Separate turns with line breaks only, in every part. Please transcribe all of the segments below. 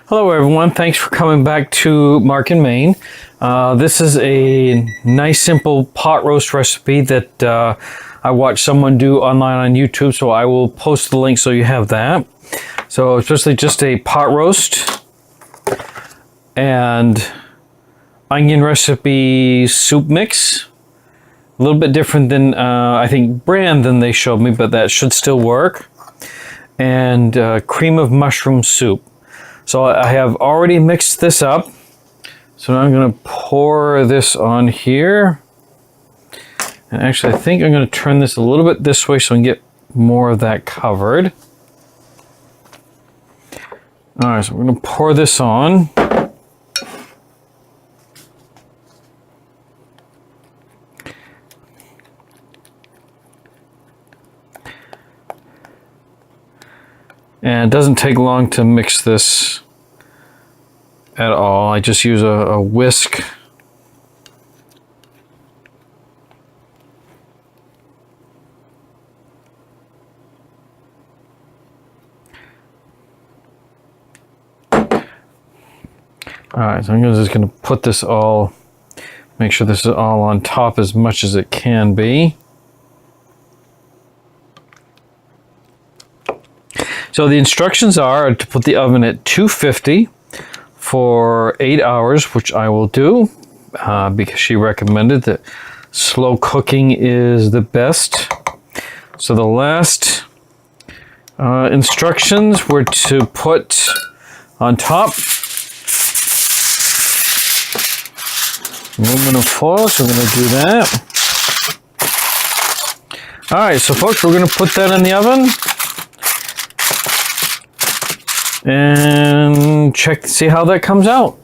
Hello everyone, thanks for coming back to Mark in Maine. This is a nice simple pot roast recipe that I watched someone do online on YouTube, so I will post the link so you have that. So it's just a pot roast and onion recipe soup mix. A little bit different than I think brand than they showed me, but that should still work. And cream of mushroom soup. So I have already mixed this up. So now I'm going to pour this on here. And actually I think I'm going to turn this a little bit this way so I can get more of that covered. Alright, so we're going to pour this on. And it doesn't take long to mix this at all. I just use a whisk. Alright, so I'm just going to put this all, make sure this is all on top as much as it can be. So the instructions are to put the oven at 250 for 8 hours, which I will do because she recommended that slow cooking is the best. So the last instructions were to put on top aluminum foil, so we're going to do that. Alright, so folks, we're going to put that in the oven and check to see how that comes out.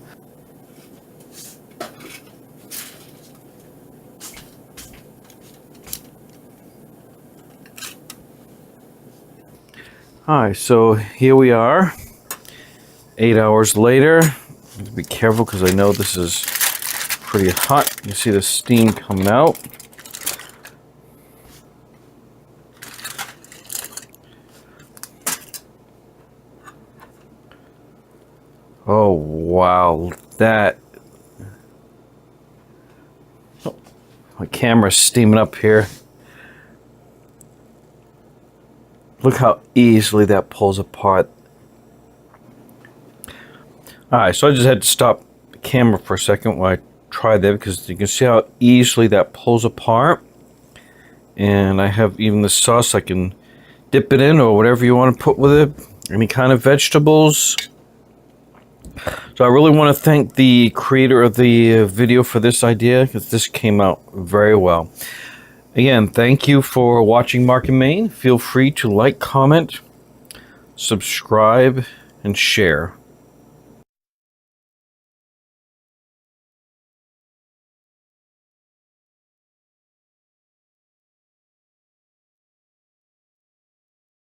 Alright, so here we are 8 hours later. Be careful because I know this is pretty hot. You see the steam coming out. Oh wow, that, oh, my camera's steaming up here. Look how easily that pulls apart. Alright, so I just had to stop the camera for a second while I tried that because you can see how easily that pulls apart. And I have even the sauce I can dip it in or whatever you want to put with it. Any kind of vegetables. So I really want to thank the creator of the video for this idea because this came out very well. Again, thank you for watching Mark in Maine. Feel free to like, comment, subscribe, and share.